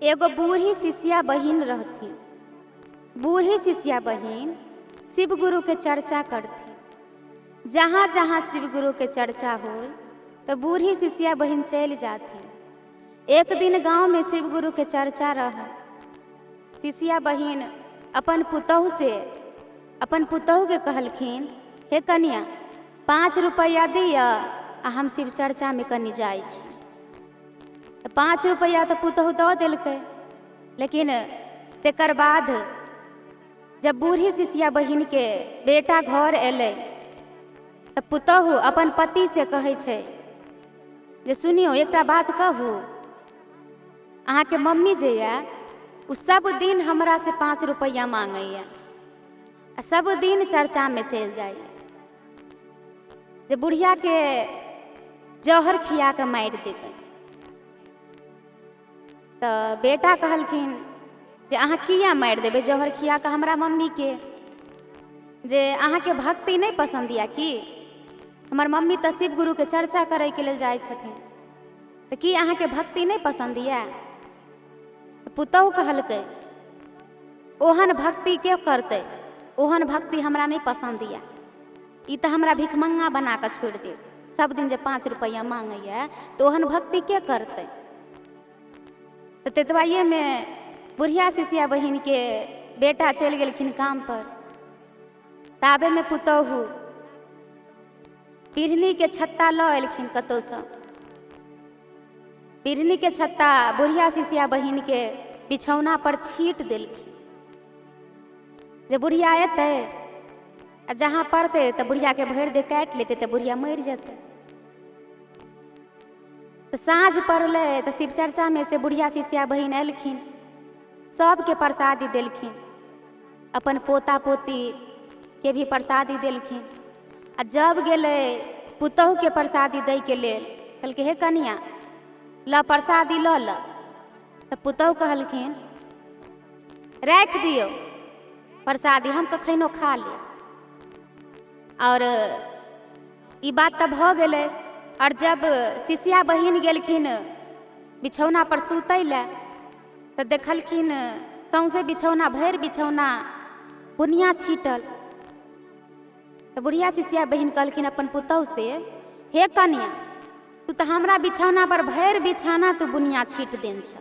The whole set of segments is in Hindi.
एगो बूढ़ी शिष्या बहिन रहती। बूढ़ी शिष्या बहिन शिव गुरु के चर्चा करती। जहाँ जहाँ शिव गुरु के चर्चा हो तो बूढ़ी शिष्या बहिन चल जाती। एक दिन गांव में शिव गुरु के चर्चा रहा। शिष्या बहिन अपन पुतहु के कहलखिन, हे कन्या 5 रुपया दिया आ हम शिव चर्चा में कनी जाई छी। 5 रुपया तो पुतहु दऽ देलकै, लेकिन तेकर बाद जब बूढ़ी शिष्या बहिन के बेटा घर एलै तो पुतहु अपन पति से कहै छै जे सुनियो एकटा बात कहू, अहाँ के मम्मी जे ये उ सब दिन हमरा से 5 रुपया मांगैया, सब दिन चर्चा में चल जाए। जे बुढ़िया के जौहर खिया के मारि देबै। तो बेटा कहलखिन जे अहाँ किया मारि देबै जौहर खिया के हमरा मम्मी के, जे अहाँ के भक्ति नहीं पसंद या कि? हमर मम्मी तो शिव गुरु के चर्चा करे के लेल जाय छथिन, तो कि अहाँ के भक्ति नहीं पसंद या? तो पुतहु कहलकै ओहन भक्ति के करते, ओहन भक्ति हमरा नहीं पसंद या। ई तो हमरा भिखमंगा बना के छोड़ दे, सब दिन जब 5 रुपया मांगैया तो ओहन भक्ति के करते। तो तेतवाइये में बुढ़िया शिष्या बहिन के बेटा चल गेलखिन काम पर। ताबे में पुतहु पीढ़नी के छत्ता ल एलखिन कतौ से। पीढ़नी के छत्ता बुढ़िया शिष्या बहिन के बिछौना पर छीट देलखिन। जब बुढ़िया एतै आ जहाँ पड़ते तो बुढ़िया के भर दे काट लेते तो बुढ़िया मर जाते। तो साँझ पड़ले तो शिव चर्चा में से बुढ़िया शिष्या बहिन एलखिन, सबके प्रसादी देलखिन, अपन पोता पोती के भी प्रसादी देलखिन। आ जब गेले पुतहु के प्रसादी दै के लेल, कहलकै हे कन्या ल प्रसादी ल। तो पुतहु कहलखिन राख दियो प्रसादी, हम कखनो खा ले। और ई बात तो भ गेलै। और जब शिष्या बहिन गेलखिन बिछौना पर सुतै ले तो देखलखिन सौंसे बिछौना भर बिछौना बुनिया छीटल। तो बुढ़िया शिष्या बहिन कहलखिन अपन पुतहु से, हे कन्या तू तो हमरा बिछौना पर भर बिछाना तू बुनिया छीट देन छ,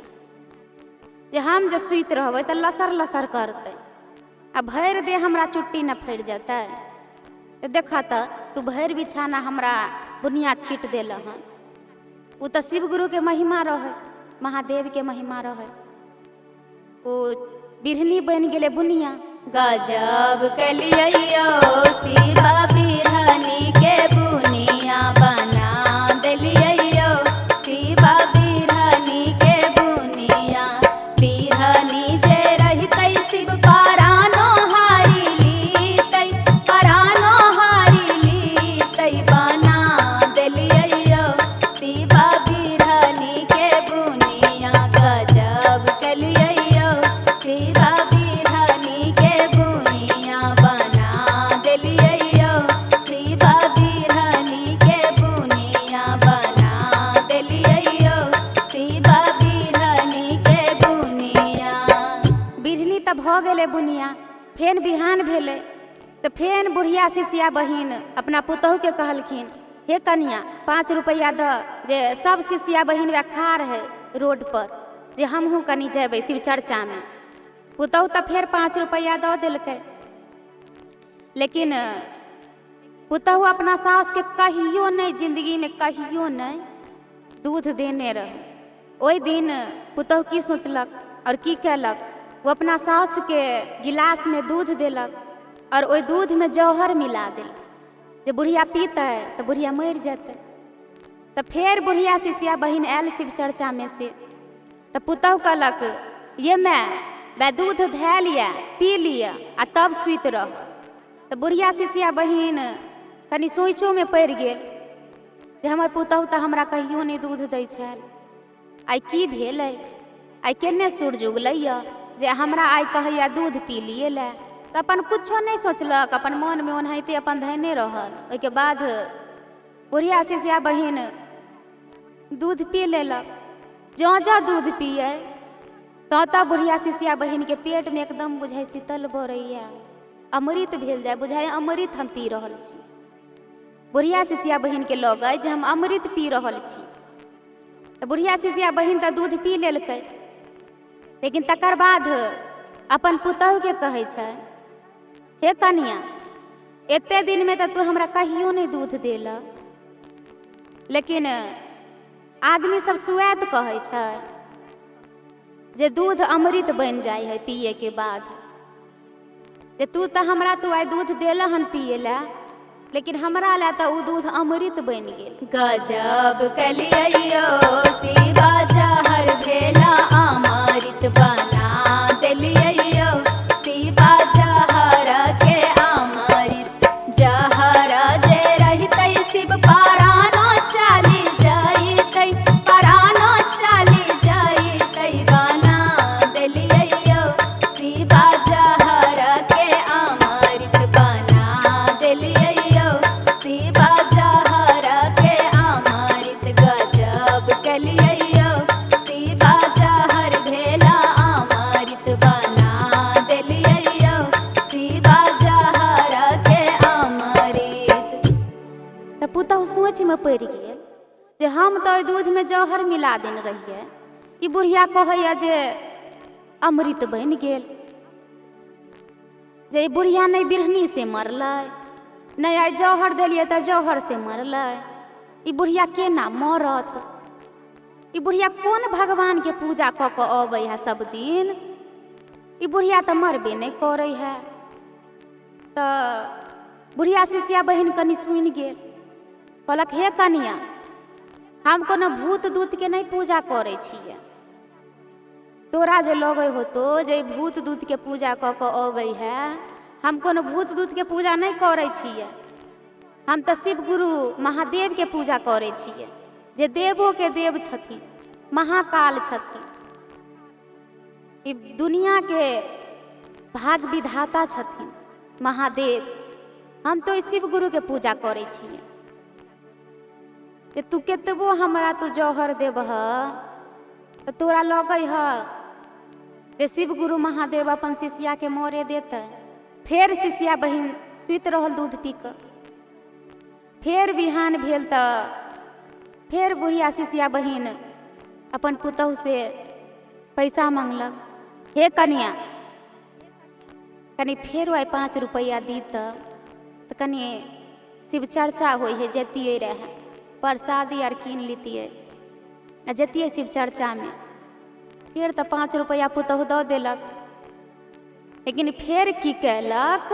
जे हम जे सुत रहबै तो लसर लसर करते आ भर दे हमरा चुट्टी न फड़ जाते। तो देखा तू भर बिछाना हमरा बुनिया छीट देल हन। वो तो शिव गुरु के महिमा रहे, महादेव के महिमा रहे। वो बिरहनी बन गेले बुनिया। गजब कलियो शिवा बिरहनी के बुनिया बना देलियो। शिवा बिरहनी के बुनिया, बिरहनी जे रहतै शिव परानो हारी लीतै, परानो हारी लीतै बना देलियो। शिवा बिरहनी के बुनिया गजब कलियो शिवा बिरहनी के बुनिया बना देलियो। शिवा बिरहनी के बुनिया बना देलियो। शिवा बिरहनी के बुनिया। बिरहनी तो भ गेले बुनिया। फेन बिहान भेले तो फेन बुढ़िया शिष्या बहिन अपना पुतहु के कहलखिन, हे कन्या 5 रुपया द, जे सब शिष्या बहिन वे खा रहे रोड पर, जे हमहू कनी जेबै शिव चर्चा में। पुतहु तो फेर 5 रुपया दऽ देलकै। लेकिन पुतहु अपना सास के कहियो नहीं, जिंदगी में कहियो नहीं दूध देने रहे। ओई दिन पुतहु की सोचलक और की कैलक, वो अपना सास के गिलास में दूध देलक और ओई दूध में जौहर मिला देलक। जे बुढ़िया पीते तो बुढ़िया मर जाते। तो फेर बुढ़िया शिष्या बहिन आयल शिव चर्चा में से। तो पुतहु कहलक, ये मैं दूध धै लिया पी लिया आ तब सुत रह। तो बुढ़िया शिष्या बहिन कनी सोचो में पड़ गेल जे हमर पुतहु तो हमरा कहियो नहीं दूध दै छल, आइ की भेलै, आइ केने सूरज उगलैया जे हमरा आइ कहैया दूध पी लिए ले। तो अपन कुछो नहीं सोचलक, अपन मन में ओनाहिते अपन धैने रहल। ओइके बाद बुढ़िया शिष्या बहिन दूध पी लेलक। जो जो दूध पिए तोता बुढ़िया सिसिया बहिन के पेट में एकदम बुझाइ शीतल भरैया, अमृत भेल जाए, बुझाइ अमृत हम पी रहल छी। बुढ़िया सिसिया बहिन के लगे जे हम अमृत पी रहल छी। तो बुढ़िया सिसिया बहिन तो दूध पी लेलकै, लेकिन तकर बाद अपन पुतहु के कहै छै, हे कनिया एते दिन में तो तू हमरा कहियो नहीं दूध देला। लेकिन आदमी सब सुआत कहै छै जे दूध अमृत बन जाए है पिए के बाद। जे तू तो हमरा तू आई दूध देला हन पिए ला, लेकिन हमरा ला तो उ दूध अमृत बन गेल। गजब कलियो शिवा जहर भेला अमृत बना देलियो। शिवा जहर के अमृत जहर जे रहते शिव परानो चली जाइते, परानो चली जाइते बना देलियो। शिवा जहर के अमृत बना देलियो। शिवा जहर के अमृत गजब कलियो। शिवा जहर भेला अमृत बना देलियो। शिवा जहर के अमृत। तो पुतहु सोच में पड़ गेल जे हम तो दूध में जहर मिला देने रहिए, ई बुढ़िया कहैया जे अमृत बन गेल। जे बुढ़िया नहीं बिरहनी से मरलै, नहीं आई जहर दिलिए तो जहर से मरलै, ई बुढ़िया केना मरत? ई बुढ़िया कौन भगवान के पूजा क के अबै है सब दिन? ई बुढ़िया तो मरबे नहीं करे है। तो बुढ़िया सिसिया बहिन कनी सुनि गेल, कहलक हे कनिया हम कोनो भूत दूत के नहीं पूजा करे छिए। तोरा जे लगे होतो जे भूत दूत के पूजा क के अबै है, हम कोनो भूत दूत के पूजा नहीं करे छिए। हम तो शिव गुरु महादेव के पूजा करे छिए, जे देवों के देव छथिन, महाकाल छथिन, ई दुनिया के भाग विधाता छथिन महादेव। हम तो शिव गुरु के पूजा करे छिए। तू केतबो हमरा तू जौहर देबह तो तोरा लगे है जे शिव गुरु महादेव अपन शिष्या के मोरे देते। फेर शिष्या बहिन सुत रहल दूध पी कर। फेर बिहान भेल तो फेर बुढ़िया शिष्या बहिन अपन पुतहु से पैसा मांगलक, हे कनिया कनी फेर आई 5 रुपया दी तो कनी शिव चर्चा हो जतिये रहे, प्रसादी आर कीन लीतिए आ जतिये शिव चर्चा में। फिर तो 5 रुपया पुतहु दऽ देलक, लेकिन फिर की कैलक,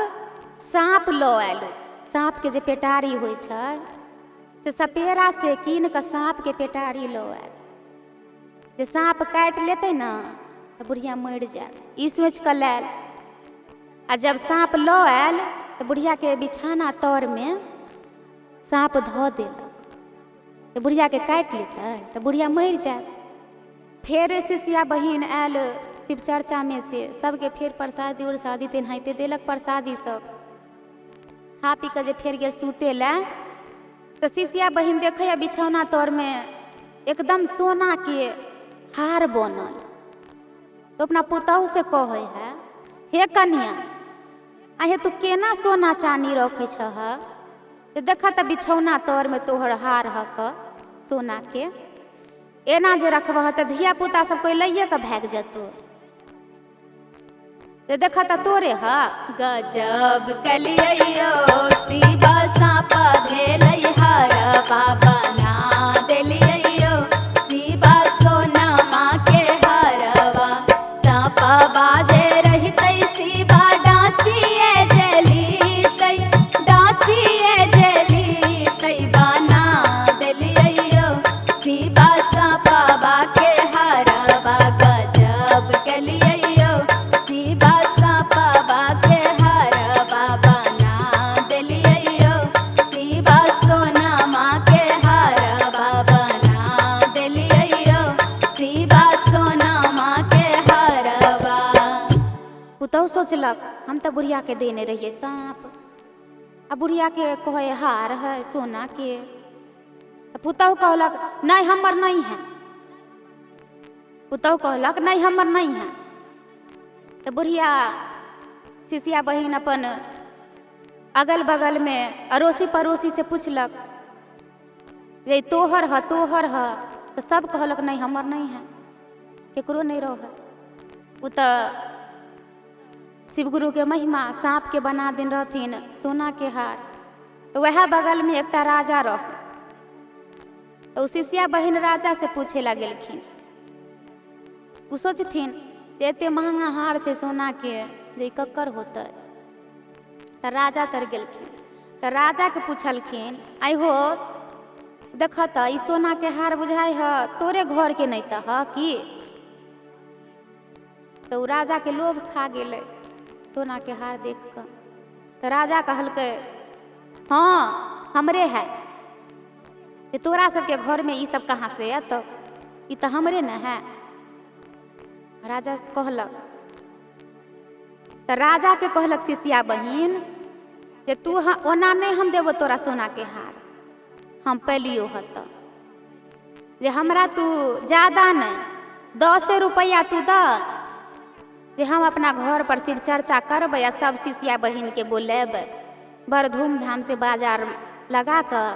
साँप लऽ आयल। साँप के जे पेटारी होइ छै से सपेरा से कीन के साँप के पेटारी लऽ आयल। जे साँप काटि लेतै ना तो बुढ़िया मरि जायत, ई सोच कऽ लायल। आ जब साँप लऽ आयल तो बुढ़िया के बिछाना तर में साँप धऽ देलक। तो बुढ़िया के काटि लेतै तो बुढ़िया मरि जायत। फेर शिष्या बहिन आयल शिव चर्चा में से, सबके फेर प्रसादी उरसादी तेनाहिते देलक। प्रसादी सब खा पी के जे फेर गेल सुते ला, तो शिष्या बहिन देखे बिछौना तर में एकदम सोना के हार बनल। तो अपना पुतहु से कहे है, हे कनिया आहे तू केना सोना चानी रखे छह? देखा तो बिछौना तर में तोहर हार हक सोना के, एना जे रखबह तो धिया पुता सब कोई लइए के भाग जतो। देखा तो तोरे हा। गजब कलियो शिवा साँप भेलै हर बाबा ना देलियो। शिवा सोनमा के हरवा साँप बाजे रहते शिवा डांसिए जलीते, डांसिए जलीते बना देलियो। शिवा साँपवा के हरवा गजब कलियो। शिवा साँपवा के हरवा बना देलियो। शिवा सोनमा के हरवा बना देलियो। शिवा सोनमा के हरवा। पुतहु सोचलक हम तो बुढ़िया के देने रहिए सांप, अब बुढ़िया के कहे हार है सोना के। तो पुतहु कहलक नहीं हमर नहीं है। पुतहु कहलक नहीं हमर नहीं है। तो बुढ़िया सिसिया बहिन अपन अगल बगल में अड़ोसी पड़ोसी से पूछलक जे तोहर ह तो सब कहलक नहीं हमर नहीं है, केकरो नहीं रह। उ तो शिवगुरु के महिमा सांप के बना दिन रहथिन सोना के हार। तो वह बगल में एक राजा रह। तो सिसिया बहिन राजा से पूछे लगलखिन। उ सोचथिन जे एते महंगा हार छे सोना के जे कक्कर होते। तो राजा तर गेलखिन। तो राजा के पूछलखिन आई हो देख त ई सोना के हार बुझाई ह तोरे घर के नहीं त ह की। तो राजा के लोभ खा गेले सोना के हार देख कर। तो राजा कहलके हाँ हमरे है। ये तोरा सबके घर में ई सब कहाँ से है? तो ई तो हमरे न है। राजा कहलक। तो राजा के कहलक सिसिया बहिन जे तू ओना नहीं हम देबो तोरा सोना के हार, हम पैलियो हत जे हमरा तू ज्यादा नहीं 10 रुपया तू द जे हम अपना घर पर शिव चर्चा करबै आ सब सिसिया बहिन के बोलेब, बड़ धूमधाम से बाजार लगा कर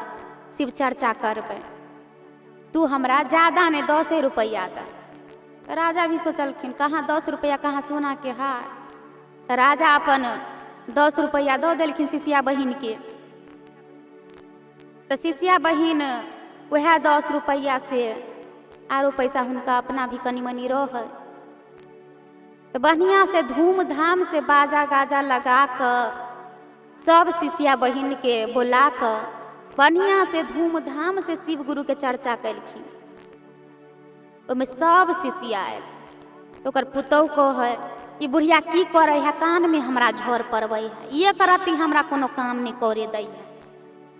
शिव चर्चा करबै। तू हमरा ज्यादा नहीं 10 रुपया द। तो राजा भी सोचलखिन कहाँ 10 रुपया कहाँ सोना के हार। तो राजा अपन 10 रुपया दो देलखिन सिसिया बहिन के। तो सिसिया बहिन वह 10 रुपया से आरो पैसा हुनका अपना भी कनी मनी रह। तो बढ़िया से धूमधाम से बाजा गाजा लगा कर सब सिसिया बहिन के बुला कर बढ़िया से धूमधाम से शिव गुरु के चर्चा कलखिन। ओमे सब शिष्य आयल। तो ओकर पुतहु को है ई बुढ़िया की करे है कान में हमरा झोर पड़बै है, ये करती हमरा कोनो काम नहीं करे दै है।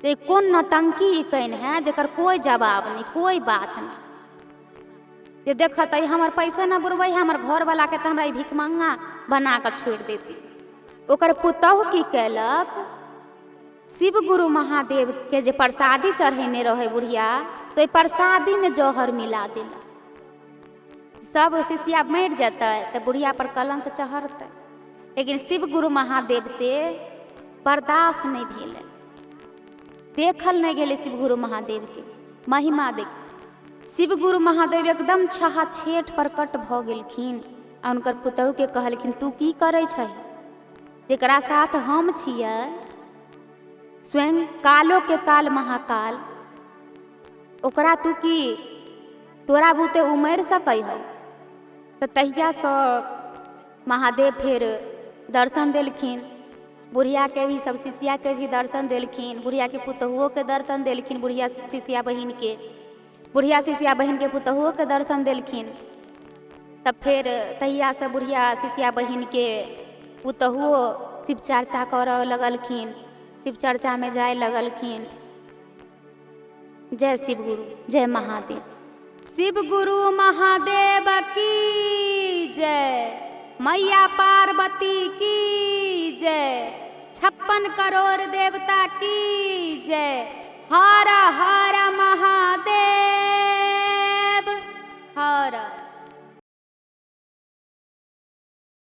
तो कौन नौटंकी ई कैन है जकर कोई जवाब नहीं कोई बात नहीं। ये देखत हमर पैसा न बुरबै है हमर घर वाला के तो हमरा भिखमंगा बना कर छोड़ देती। ओकर पुतहु की कैलक शिव गुरु महादेव के जे प्रसादी चढ़ेने रहे बुढ़िया तो प्रसादी में जौहर मिला दिला। सब शिष्या मर जाता तो बुढ़िया पर कलंक चढ़ते। लेकिन शिव गुरु महादेव से बर्दाश्त नहीं भेल, देखल नहीं गेले शिव गुरु महादेव के महिमा देख। शिव गुरु महादेव एकदम छहा छेठ प्रकट भ गेलखिन आ उनकर पुतहु के कहलखिन तू की करे छै जेकरा साथ हम छियै स्वयं कालो के काल महाकाल, ओकरा तू की तोरा बुते उमर सकै है। तो तहिया से महादेव फिर दर्शन देलखिन। बुढ़िया के भी सब शिष्या के भी दर्शन देलखिन, बुढ़िया के पुतहुओं के दर्शन देलखिन, बुढ़िया शिष्या बहिन के बुढ़िया शिष्या बहिन के पुतहुओं के दर्शन देलखिन। तब फिर तहिया से बुढ़िया शिष्या बहिन के पुतहुओं शिव चर्चा करऽ लगलखिन, शिव चर्चा में जाए लगलखिन। जय शिव गुरु जय महादेव। शिव गुरु महादेव की जय, मैया पार्वती की जय, 56 करोड़ देवता की जय। हर हर महादेव हर।